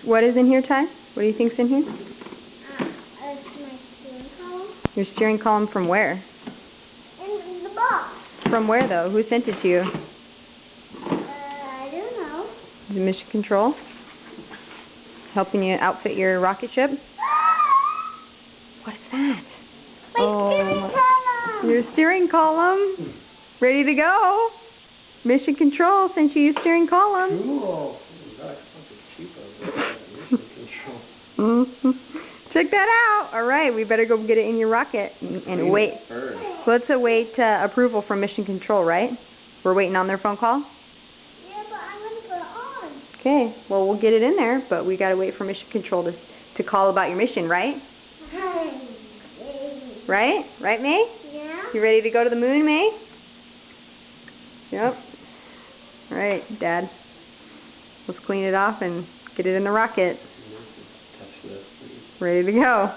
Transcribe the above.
What is in here, Ty? What do you think's in here? It's my steering column. Your steering column from where? In the box. From where, though? Who sent it to you? I don't know. The Mission Control? Helping you outfit your rocket ship? What's that? My steering column. Your steering column. Ready to go. Mission Control sent you your steering column. Cool. Check that out. All right, we better go get it in your rocket and wait. Let's await approval from Mission Control, right? We're waiting on their phone call? Yeah, but I'm going to put it on. Okay, well, we'll get it in there, but we got to wait for Mission Control to call about your mission, right? Right? Right, May? Yeah. You ready to go to the moon, May? Yep. All right, Dad. Let's clean it off and get it in the rocket. Ready to go.